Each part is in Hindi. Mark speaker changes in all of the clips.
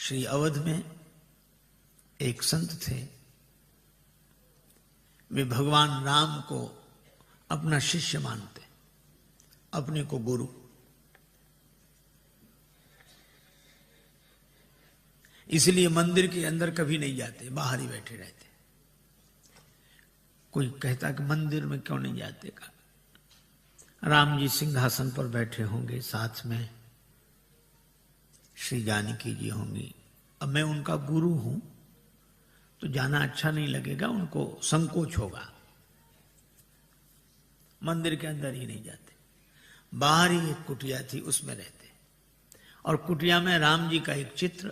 Speaker 1: श्री अवध में एक संत थे, वे भगवान राम को अपना शिष्य मानते, अपने को गुरु। इसलिए मंदिर के अंदर कभी नहीं जाते, बाहर ही बैठे रहते। कोई कहता कि मंदिर में क्यों नहीं जाते का, राम जी सिंहासन पर बैठे होंगे, साथ में श्री जानकी जी होंगी, अब मैं उनका गुरु हूं तो जाना अच्छा नहीं लगेगा, उनको संकोच होगा, मंदिर के अंदर ही नहीं जाते। बाहर ही एक कुटिया थी, उसमें रहते, और कुटिया में राम जी का एक चित्र,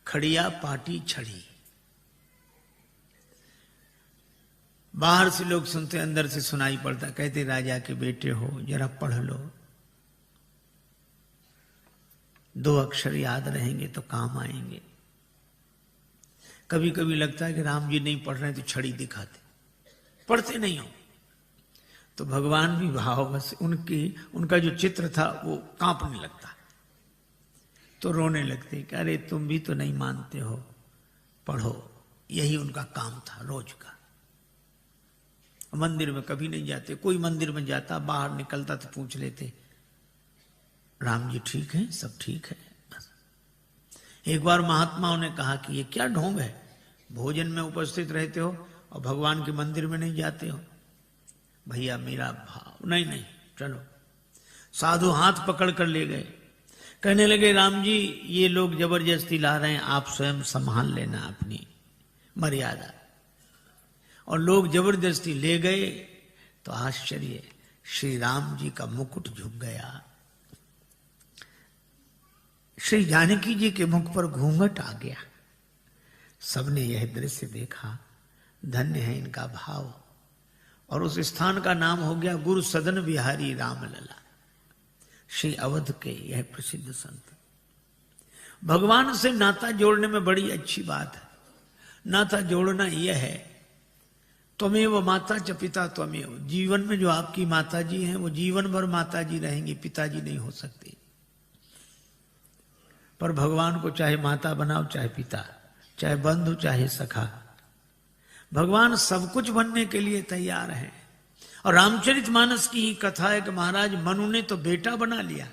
Speaker 1: खड़िया पाटी छड़ी। बाहर से लोग सुनते, अंदर से सुनाई पड़ता, कहते राजा के बेटे हो, जरा पढ़ लो, 2 अक्षर याद रहेंगे तो काम आएंगे। कभी कभी लगता है कि राम जी नहीं पढ़ रहे तो छड़ी दिखाते, पढ़ते नहीं हो तो भगवान भी भाववश, उनका जो चित्र था वो कांपने लगता, तो रोने लगते कि अरे तुम भी तो नहीं मानते हो, पढ़ो। यही उनका काम था रोज का। मंदिर में कभी नहीं जाते, कोई मंदिर में जाता, बाहर निकलता तो पूछ लेते राम जी ठीक है, सब ठीक है। बस एक बार महात्माओं ने कहा कि ये क्या ढोंग है, भोजन में उपस्थित रहते हो और भगवान के मंदिर में नहीं जाते हो। भैया मेरा भाव, नहीं चलो। साधु हाथ पकड़ कर ले गए, कहने लगे राम जी ये लोग जबरदस्ती ला रहे हैं, आप स्वयं संभाल लेना अपनी मर्यादा। और लोग जबरदस्ती ले गए तो आश्चर्य, श्री राम जी का मुकुट झुक गया, श्री जानकी जी के मुख पर घूंघट आ गया। सबने यह दृश्य देखा, धन्य है इनका भाव। और उस स्थान का नाम हो गया गुरु सदन बिहारी रामलला, श्री अवध के यह प्रसिद्ध संत। भगवान से नाता जोड़ने में बड़ी अच्छी बात है। नाता जोड़ना यह है, त्वमेव माता च पिता त्वमेव। जीवन में जो आपकी माता जी हैं वो जीवन भर माता जी रहेंगी, पिताजी नहीं हो सकते। पर भगवान को चाहे माता बनाओ, चाहे पिता, चाहे बंधु, चाहे सखा, भगवान सब कुछ बनने के लिए तैयार है। और रामचरितमानस की ही कथा है कि महाराज मनु ने तो बेटा बना लिया।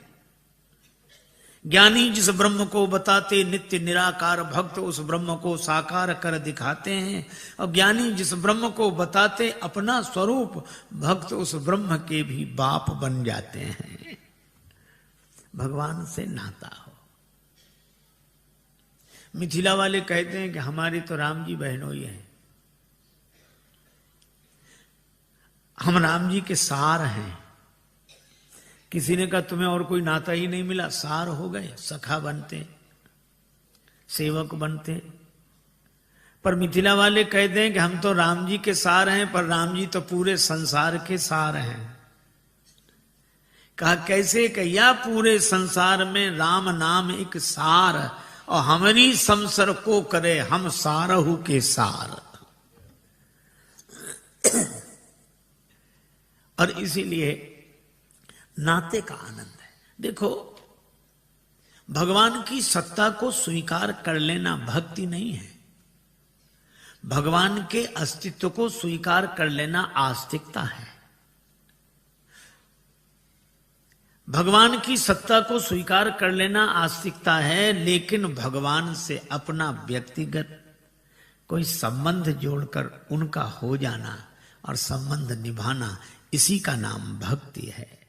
Speaker 1: ज्ञानी जिस ब्रह्म को बताते नित्य निराकार, भक्त उस ब्रह्म को साकार कर दिखाते हैं। और ज्ञानी जिस ब्रह्म को बताते अपना स्वरूप, भक्त उस ब्रह्म के भी बाप बन जाते हैं। भगवान से नाता हो। मिथिला वाले कहते हैं कि हमारे तो राम जी बहनोई हैं, हम राम जी के सार हैं। किसी ने कहा तुम्हें और कोई नाता ही नहीं मिला, सार हो गए, सखा बनते, सेवक बनते। पर मिथिला वाले कहते हैं कि हम तो राम जी के सार हैं, पर राम जी तो पूरे संसार के सार हैं। कहा कैसे, कहिया पूरे संसार में राम नाम एक सार, और हमारी संसर को करे हम सारहू के सार। और इसीलिए नाते का आनंद है। देखो, भगवान की सत्ता को स्वीकार कर लेना भक्ति नहीं है, भगवान के अस्तित्व को स्वीकार कर लेना आस्तिकता है। भगवान की सत्ता को स्वीकार कर लेना आस्तिकता है, लेकिन भगवान से अपना व्यक्तिगत कोई संबंध जोड़कर उनका हो जाना और संबंध निभाना, इसी का नाम भक्ति है।